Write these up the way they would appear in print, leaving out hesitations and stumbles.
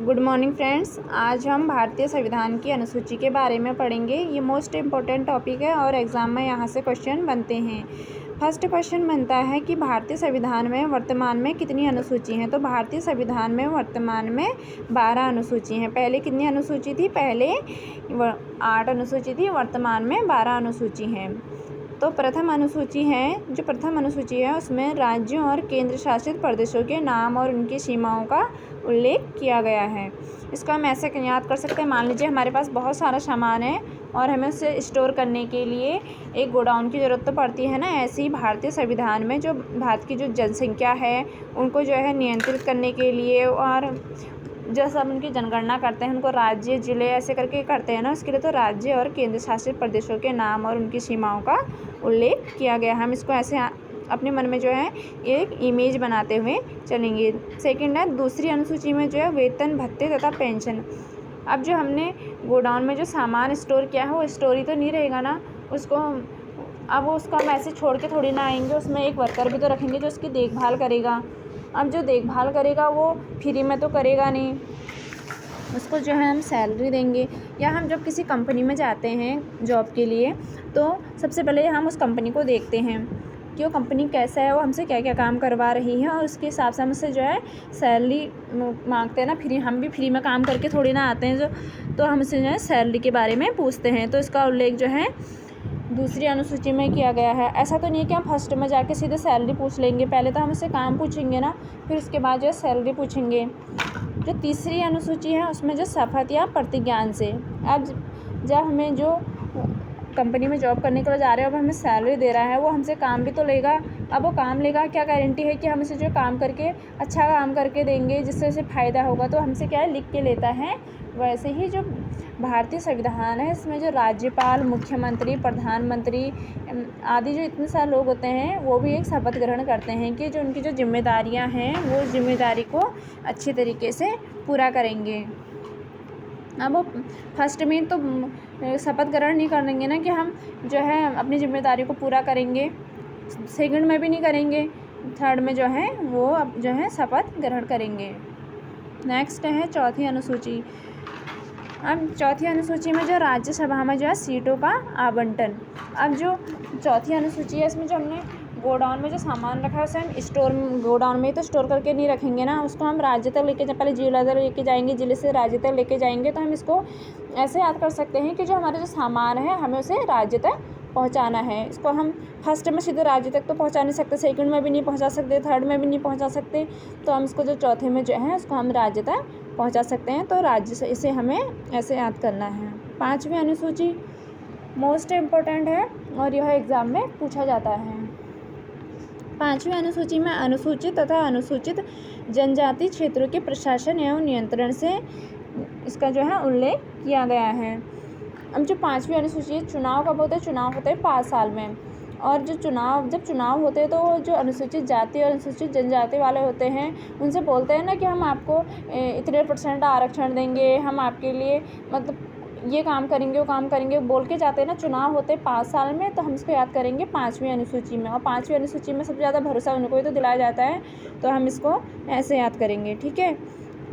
Good morning friends. आज हम भारतीय संविधान की अनुसूची के बारे में पढ़ेंगे। ये मोस्ट इम्पोर्टेंट टॉपिक है और एग्ज़ाम में यहाँ से क्वेश्चन बनते हैं। फर्स्ट क्वेश्चन बनता है कि भारतीय संविधान में वर्तमान में कितनी अनुसूची हैं। तो भारतीय संविधान में वर्तमान में 12 अनुसूची हैं। पहले कितनी अनुसूची थी? पहले 8 अनुसूची थी, वर्तमान में 12 अनुसूची हैं। तो प्रथम अनुसूची है उसमें राज्यों और केंद्र शासित प्रदेशों के नाम और उनकी सीमाओं का उल्लेख किया गया है। इसको हम ऐसे याद कर सकते हैं। मान लीजिए हमारे पास बहुत सारा सामान है और हमें उसे स्टोर करने के लिए एक गोडाउन की ज़रूरत तो पड़ती है ना। ऐसे ही भारतीय संविधान में जो भारत की जो जनसंख्या है उनको जो है नियंत्रित करने के लिए, और जैसे हम उनकी जनगणना करते हैं, उनको राज्य जिले ऐसे करके करते हैं ना, उसके लिए तो राज्य और केंद्र शासित प्रदेशों के नाम और उनकी सीमाओं का उल्लेख किया गया है। हम इसको ऐसे अपने मन में जो है एक इमेज बनाते हुए चलेंगे। सेकंड है, दूसरी अनुसूची में जो है वेतन, भत्ते तथा पेंशन। अब जो हमने गोडाउन में जो सामान स्टोर किया है वो स्टोर ही तो नहीं रहेगा ना, उसको अब उसको हम ऐसे छोड़ के थोड़ी ना आएंगे। उसमें एक वर्कर भी तो रखेंगे जो उसकी देखभाल करेगा। अब जो देखभाल करेगा वो फ्री में तो करेगा नहीं, उसको जो है हम सैलरी देंगे। या हम जब किसी कंपनी में जाते हैं जॉब के लिए तो सबसे पहले हम उस कंपनी को देखते हैं कि वो कंपनी कैसा है, वो हमसे क्या क्या काम करवा रही है, और उसके हिसाब से हमसे जो है सैलरी मांगते हैं ना। फ्री हम भी फ्री में काम करके थोड़ी ना आते हैं, तो हमसे जो है सैलरी के बारे में पूछते हैं। तो इसका उल्लेख जो है दूसरी अनुसूची में किया गया है। ऐसा तो नहीं है कि हम फर्स्ट में जाके सीधे सैलरी पूछ लेंगे, पहले तो हम उससे काम पूछेंगे ना, फिर उसके बाद जो है सैलरी पूछेंगे। जो तीसरी अनुसूची है उसमें जो शपथ या प्रतिज्ञान से, अब जब हमें जो कंपनी में जॉब करने के लिए जा रहे हैं, अब हमें सैलरी दे रहा है, वो हमसे काम भी तो लेगा। अब वो काम लेगा, क्या गारंटी है कि हम इसे जो काम करके अच्छा काम करके देंगे जिससे उसे फ़ायदा होगा। तो हमसे क्या है, लिख के लेता है। वैसे ही जो भारतीय संविधान है इसमें जो राज्यपाल, मुख्यमंत्री, प्रधानमंत्री आदि जो इतने सारे लोग होते हैं वो भी एक शपथ ग्रहण करते हैं कि जो उनकी जो जिम्मेदारियां हैं वो जिम्मेदारी को अच्छी तरीके से पूरा करेंगे। अब वो फर्स्ट में तो शपथ ग्रहण नहीं करेंगे ना कि हम जो है अपनी जिम्मेदारी को पूरा करेंगे, सेकंड में भी नहीं करेंगे, थर्ड में जो है वो अब जो है शपथ ग्रहण करेंगे। नेक्स्ट है चौथी अनुसूची। अब चौथी अनुसूची में जो राज्यसभा में जो है सीटों का आवंटन। अब जो चौथी अनुसूची है इसमें जो हमने गोडाउन में जो सामान रखा है उसे हम गोडाउन में ही तो स्टोर करके नहीं रखेंगे ना, उसको हम राज्य तक लेके पहले जिला तक लेके जाएंगे, जिले से राज्य तक लेके जाएंगे। तो हम इसको ऐसे याद कर सकते हैं कि जो हमारा जो सामान है हमें उसे राज्य तक पहुंचाना है। इसको हम फर्स्ट में सीधे राज्य तक तो पहुंचा नहीं सकते, सेकंड में भी नहीं पहुंचा सकते, थर्ड में भी नहीं पहुंचा सकते। तो हम इसको जो चौथे में जो है उसको हम राज्य तक पहुंचा सकते हैं। तो राज्य से इसे हमें ऐसे याद करना है। पाँचवीं अनुसूची मोस्ट इम्पोर्टेंट है और यह एग्ज़ाम में पूछा जाता है। पाँचवीं अनुसूची में अनुसूचित तथा अनुसूचित जनजाति क्षेत्रों के प्रशासन एवं नियंत्रण से इसका जो है उल्लेख किया गया है। अब जो पाँचवीं अनुसूची चुनाव कब होते हैं? चुनाव होते हैं 5 साल में। और जब चुनाव होते हैं तो जो अनुसूचित जाति और अनुसूचित जनजाति वाले होते हैं उनसे बोलते हैं ना कि हम आपको इतने % आरक्षण देंगे, हम आपके लिए मतलब ये काम करेंगे, वो काम करेंगे, बोल के जाते हैं ना। चुनाव होते 5 साल में, तो हम इसको याद करेंगे 5वीं अनुसूची में। और 5वीं अनुसूची में सबसे ज़्यादा भरोसा उनको ही तो दिलाया जाता है, तो हम इसको ऐसे याद करेंगे, ठीक है।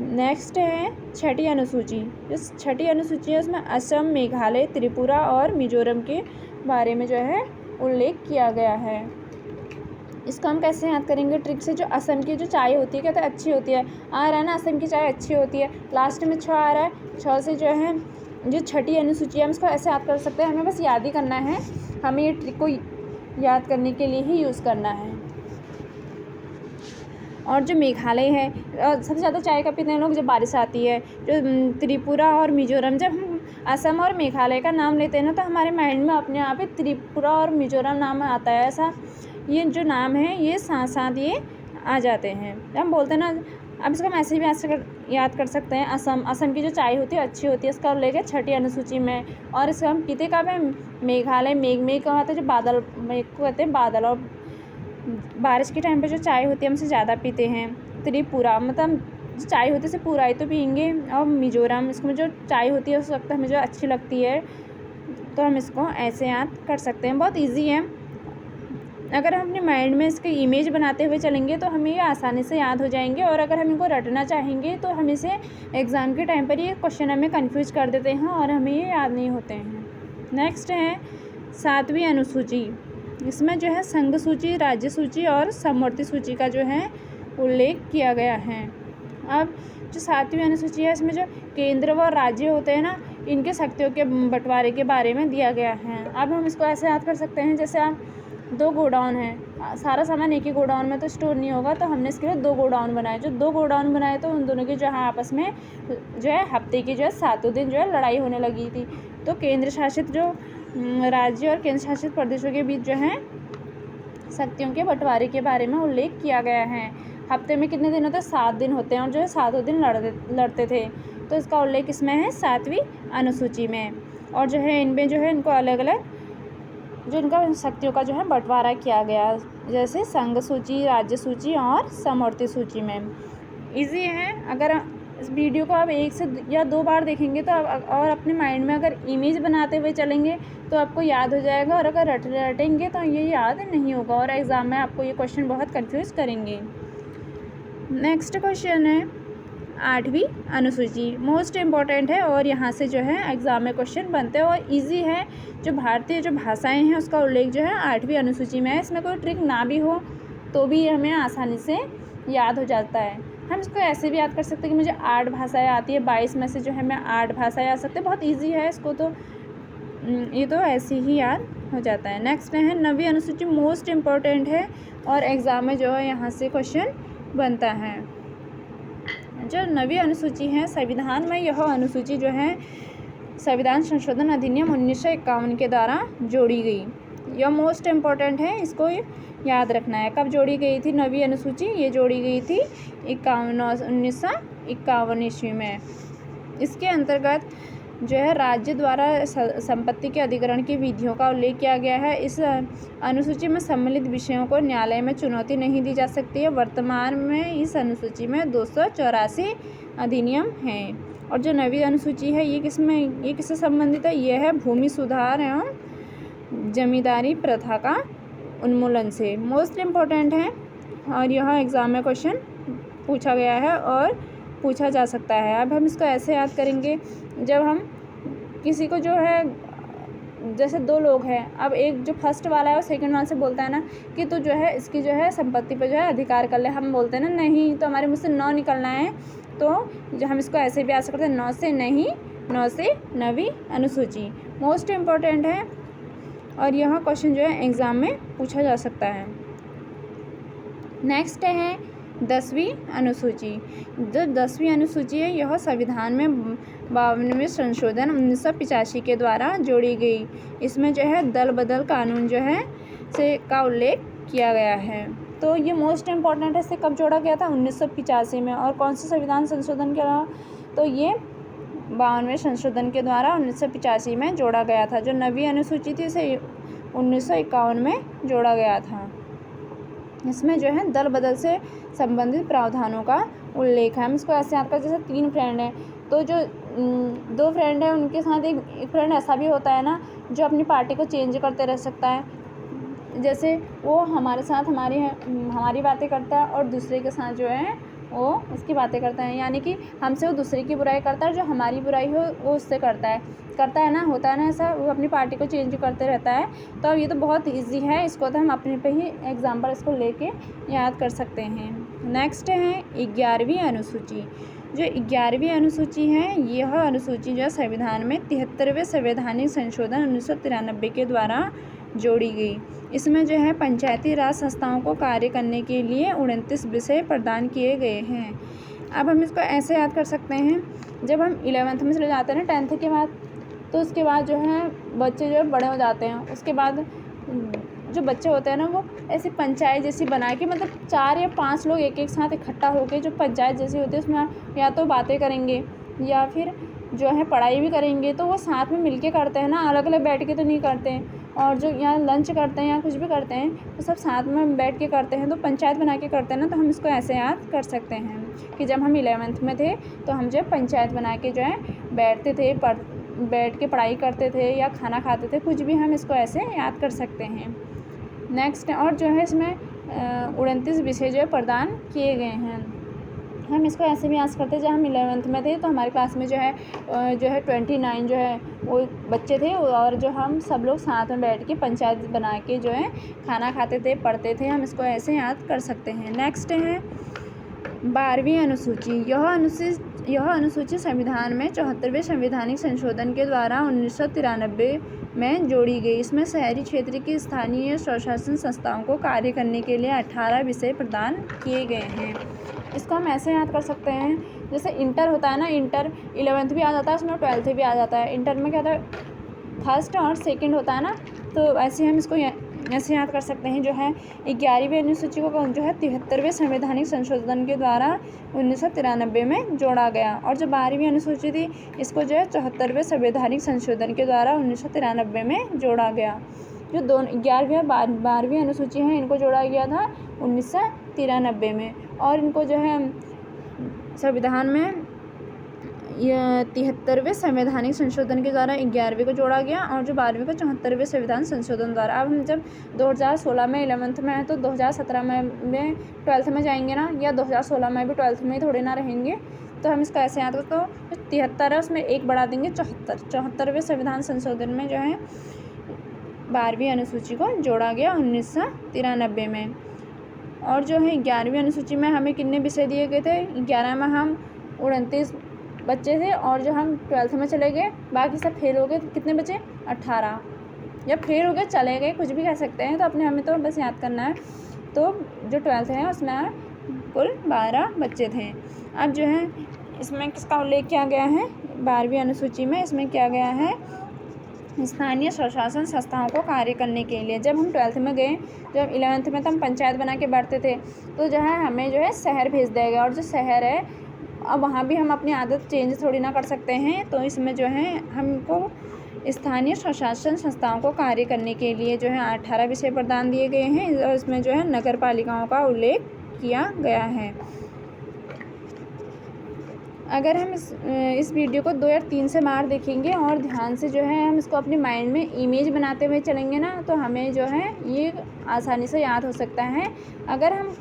नेक्स्ट है छठी अनुसूची। इस छठी अनुसूची है उसमें असम, मेघालय, त्रिपुरा और मिजोरम के बारे में जो है उल्लेख किया गया है। इसको हम कैसे याद करेंगे ट्रिक से? जो असम की जो चाय होती है कहते हैं अच्छी होती है, आ रहा है ना, असम की चाय अच्छी होती है, लास्ट में 6 आ रहा है, 6 से जो है जो छठी अनुसूची है हम इसको ऐसे याद कर सकते हैं। हमें बस याद ही करना है, हमें ये ट्रिक को याद करने के लिए ही यूज़ करना है। और जो मेघालय है सबसे ज़्यादा चाय का पीते हैं लोग जब बारिश आती है। जो त्रिपुरा और मिजोरम, जब हम असम और मेघालय का नाम लेते हैं ना तो हमारे माइंड में अपने आप ही त्रिपुरा और मिजोरम नाम आता है। ऐसा ये जो नाम है ये साथ साथ ये आ जाते हैं, हम बोलते हैं ना। अब इसको हम ऐसे भी ऐसे याद कर सकते हैं। असम की जो चाय होती है अच्छी होती है, इसका उल्लेख है छठी अनुसूची में। और इसको हम पीते कब है? मेघालय, मेघ का होता है जो बादल, मेघ को कहते हैं बादल, और बारिश के टाइम पे जो चाय होती है हमसे ज़्यादा पीते हैं। त्रिपुरा मतलब जो चाय होती है उसे पूरा ही तो पियेंगे। और मिजोरम, इसमें जो चाय होती है उस वक्त हमें जो अच्छी लगती है, तो हम इसको ऐसे याद कर सकते हैं। बहुत ईजी है। अगर हम अपने माइंड में इसकी इमेज बनाते हुए चलेंगे तो हमें ये आसानी से याद हो जाएंगे, और अगर हम इनको रटना चाहेंगे तो हम इसे एग्ज़ाम के टाइम पर ये क्वेश्चन हमें कंफ्यूज कर देते हैं और हमें ये याद नहीं होते हैं। नेक्स्ट है 7वीं अनुसूची। इसमें जो है संघ सूची, राज्य सूची और समवर्ती सूची का जो है उल्लेख किया गया है। अब जो 7वीं अनुसूची है, इसमें जो केंद्र व राज्य होते हैं ना, इनके शक्तियों के बंटवारे के बारे में दिया गया है। अब हम इसको ऐसे याद कर सकते हैं, जैसे आप 2 गोडाउन हैं, सारा सामान एक ही गोडाउन में तो स्टोर नहीं होगा, तो हमने इसके लिए 2 गोडाउन बनाए। जो 2 गोडाउन बनाए तो उन दोनों की जो है आपस में जो है हफ्ते की जो है 7 दिन जो है लड़ाई होने लगी थी। तो केंद्र शासित जो राज्य और केंद्र शासित प्रदेशों के बीच जो है शक्तियों के बंटवारे के बारे में उल्लेख किया गया है। हफ्ते में कितने दिन होते हैं? 7 दिन होते हैं, और जो है 7 दिन लड़ते थे। तो इसका उल्लेख इसमें है 7वीं अनुसूची में। और जो है इनमें जो है इनको अलग अलग जो इनका शक्तियों का जो है बंटवारा किया गया, जैसे संघ सूची, राज्य सूची और समवर्ती सूची में। इजी है। अगर इस वीडियो को आप 1 से या 2 बार देखेंगे तो और अपने माइंड में अगर इमेज बनाते हुए चलेंगे तो आपको याद हो जाएगा, और अगर रटेंगे तो ये याद नहीं होगा और एग्ज़ाम में आपको ये क्वेश्चन बहुत कंफ्यूज करेंगे। नेक्स्ट क्वेश्चन है 8वीं अनुसूची। मोस्ट इम्पॉर्टेंट है और यहाँ से जो है एग्ज़ाम में क्वेश्चन बनते हैं और इजी है। जो भारतीय जो भाषाएं हैं उसका उल्लेख जो है 8वीं अनुसूची में है। इसमें कोई ट्रिक ना भी हो तो भी हमें आसानी से याद हो जाता है। हम इसको ऐसे भी याद कर सकते हैं कि मुझे 8 भाषाएं आती है, 22 में से जो है मैं 8 भाषाएं आ सकते हैं। बहुत ईजी है, इसको तो ये तो ऐसे ही याद हो जाता है। नेक्स्ट है 9वीं अनुसूची। मोस्ट इम्पॉर्टेंट है और एग्ज़ाम में जो है यहाँ से क्वेश्चन बनता है। जो 9वीं अनुसूची है संविधान में, यह अनुसूची जो है संविधान संशोधन अधिनियम 1951 के द्वारा जोड़ी गई। यह मोस्ट इम्पॉर्टेंट है, इसको याद रखना है। कब जोड़ी गई थी 9वीं अनुसूची? ये जोड़ी गई थी 1951 ईस्वी में। इसके अंतर्गत जो है राज्य द्वारा संपत्ति के अधिग्रहण की विधियों का उल्लेख किया गया है। इस अनुसूची में सम्मिलित विषयों को न्यायालय में चुनौती नहीं दी जा सकती है। वर्तमान में इस अनुसूची में 284 अधिनियम हैं। और जो 9वीं अनुसूची है ये किससे संबंधित है? ये है भूमि सुधार एवं जमींदारी प्रथा का उन्मूलन से। मोस्ट इम्पोर्टेंट है और यह एग्ज़ाम में क्वेश्चन पूछा गया है और पूछा जा सकता है। अब हम इसको ऐसे याद करेंगे, जब हम किसी को जो है, जैसे 2 लोग हैं, अब एक जो फर्स्ट वाला है वो सेकंड वाले से बोलता है ना कि तू जो है इसकी जो है संपत्ति पर जो है अधिकार कर ले। हम बोलते हैं ना नहीं, तो हमारे मुँह से 9 निकलना है, तो जो हम इसको ऐसे भी याद सकते हैं 9 से नहीं, 9 से 9वीं अनुसूची। मोस्ट इम्पोर्टेंट है और यह क्वेश्चन जो है एग्ज़ाम में पूछा जा सकता है। नेक्स्ट है 10वीं अनुसूची। जो 10वीं अनुसूची है यह संविधान में 52वें संशोधन 1985 के द्वारा जोड़ी गई। इसमें जो है दल बदल कानून जो है से का उल्लेख किया गया है। तो ये मोस्ट इम्पॉर्टेंट है। इसे कब जोड़ा गया था? 1985 में। और कौन से संविधान संशोधन के द्वारा? तो ये 52वें संशोधन के द्वारा 1985 में जोड़ा गया था। जो 9वीं अनुसूची थी इसे 1951 में जोड़ा गया था। इसमें जो है दल बदल से संबंधित प्रावधानों का उल्लेख है। हम इसको ऐसे याद करें, जैसे 3 फ्रेंड हैं, तो जो 2 फ्रेंड हैं उनके साथ एक फ्रेंड ऐसा भी होता है ना जो अपनी पार्टी को चेंज करते रह सकता है। जैसे वो हमारे साथ हमारी बातें करता है और दूसरे के साथ जो है वो उसकी बातें करता है, यानी कि हमसे वो दूसरे की बुराई करता है, जो हमारी बुराई हो वो उससे करता है ना, होता है ना ऐसा, वो अपनी पार्टी को चेंज करते रहता है। तो ये तो बहुत इजी है, इसको तो हम अपने पे ही एग्जाम्पल इसको लेके याद कर सकते हैं। नेक्स्ट है 11वीं अनुसूची। जो 11वीं अनुसूची है यह अनुसूची जो संविधान में 73वें संवैधानिक संशोधन 1993 के द्वारा जोड़ी गई। इसमें जो है पंचायती राज संस्थाओं को कार्य करने के लिए 29 विषय प्रदान किए गए हैं। अब हम इसको ऐसे याद कर सकते हैं, जब हम 11th में चले जाते हैं ना 10th के बाद, तो उसके बाद जो है बच्चे जो है बड़े हो जाते हैं। उसके बाद जो बच्चे होते हैं ना वो ऐसी पंचायत जैसी बना के, मतलब 4 या 5 लोग एक साथ इकट्ठा होकर जो पंचायत जैसी होती है उसमें या तो बातें करेंगे या फिर जो है पढ़ाई भी करेंगे। तो वो साथ में मिलके करते हैं ना, अलग अलग बैठ के तो नहीं करते हैं। और जो यहाँ लंच करते हैं या कुछ भी करते हैं तो सब साथ में बैठ के करते हैं, तो पंचायत बना के करते हैं ना। तो हम इसको ऐसे याद कर सकते हैं कि जब हम 11th में थे तो हम जो पंचायत बना के जो है बैठते थे, बैठ के पढ़ाई करते थे या खाना खाते थे, कुछ भी हम इसको ऐसे याद कर सकते हैं। नेक्स्ट और जो है इसमें 29 विषय जो है प्रदान किए गए हैं। हम इसको ऐसे भी आंसर करते हैं, जब हम 11th में थे तो हमारे क्लास में जो है 29 जो है वो बच्चे थे, और जो हम सब लोग साथ में बैठ के पंचायत बना के जो है खाना खाते थे, पढ़ते थे। हम इसको ऐसे याद कर सकते हैं। नेक्स्ट है 12वीं अनुसूची। यह अनुसूची संविधान में 74वें संवैधानिक संशोधन के द्वारा 1993 में जोड़ी गई। इसमें शहरी क्षेत्र की स्थानीय स्वशासन संस्थाओं को कार्य करने के लिए 18 विषय प्रदान किए गए हैं। इसको हम ऐसे याद कर सकते हैं, जैसे इंटर होता है ना, इंटर 11th भी आ जाता है, उसमें 12th भी आ जाता है। इंटर में क्या होता है, फर्स्ट और सेकंड होता है ना, तो ऐसे हम इसको ऐसे याद कर सकते हैं। जो है 11वीं अनुसूची को जो है 73वें संवैधानिक संशोधन के द्वारा 1993 में जोड़ा गया, और जो 12वीं अनुसूची थी इसको जो है 74वें संवैधानिक संशोधन के द्वारा 1993 में जोड़ा गया। जो 11वीं और 12वीं अनुसूची हैं इनको जोड़ा गया था 1993 में, और इनको जो है संविधान में 73वें संवैधानिक संशोधन के द्वारा 11वीं को जोड़ा गया, और जो 12वीं को 74वें संविधान संशोधन द्वारा। अब हम जब 2016 में 11th में है तो 2017 में 12th में जाएंगे ना, या 2016 में भी 12th में थोड़े ना रहेंगे, तो हम इसका ऐसे याद करते, तो 73 है उसमें एक बढ़ा देंगे 74वें संविधान संशोधन में जो है 12वीं अनुसूची को जोड़ा गया 1993 में। और जो है 11वीं अनुसूची में हमें कितने विषय दिए गए थे, 11 में हम 29 बच्चे थे, और जो हम 12th में चले गए बाकी सब फेल हो गए, कितने बचे 18, या फेल हो गए चले गए, कुछ भी कह सकते हैं, तो अपने हमें तो बस याद करना है। तो जो 12th है उसमें कुल 12 बच्चे थे। अब जो है इसमें किसका उल्लेख किया गया है, 12वीं अनुसूची में इसमें किया गया है स्थानीय स्वशासन संस्थाओं को कार्य करने के लिए। जब हम 12th में गए, जब 11th में तो हम पंचायत बना के बैठते थे, तो जो है हमें जो है शहर भेज दिया गया, और जो शहर है अब वहाँ भी हम अपनी आदत चेंज थोड़ी ना कर सकते हैं, तो इसमें जो है हमको स्थानीय स्वशासन संस्थाओं को कार्य करने के लिए जो है 18 विषय प्रदान दिए गए हैं, और इसमें जो है नगर पालिकाओं का उल्लेख किया गया है। अगर हम इस वीडियो को 2 या 3 से बार देखेंगे और ध्यान से जो है हम इसको अपने माइंड में इमेज बनाते हुए चलेंगे ना, तो हमें जो है ये आसानी से याद हो सकता है। अगर हम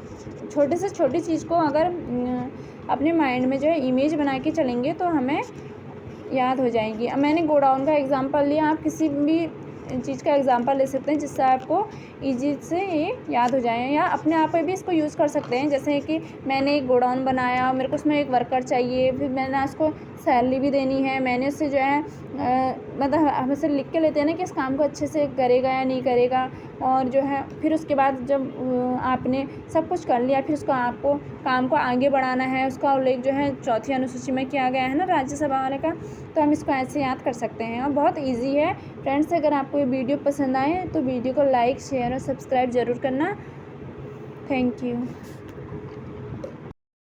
छोटे से छोटी चीज़ को अगर अपने माइंड में जो है इमेज बना के चलेंगे तो हमें याद हो जाएगी। अब मैंने गोडाउन का एग्जांपल लिया, आप किसी भी चीज़ का एग्जांपल ले सकते हैं जिससे आपको ईजी से ये याद हो जाए, या अपने आप पे भी इसको यूज़ कर सकते हैं। जैसे कि मैंने एक गोडाउन बनाया, मेरे को उसमें एक वर्कर चाहिए, फिर मैंने उसको सैलरी भी देनी है, मैंने उससे जो है मतलब हम उससे लिख के लेते हैं ना कि इस काम को अच्छे से करेगा या नहीं करेगा, और जो है फिर उसके बाद जब आपने सब कुछ कर लिया, फिर उसको आपको काम को आगे बढ़ाना है, उसका उल्लेख जो है 4थी अनुसूची में किया गया है ना राज्यसभा वाले का, तो हम इसको ऐसे याद कर सकते हैं, और बहुत ईजी है। फ्रेंड्स, अगर आपको ये वीडियो पसंद आए तो वीडियो को लाइक, शेयर और सब्सक्राइब ज़रूर करना। Thank you.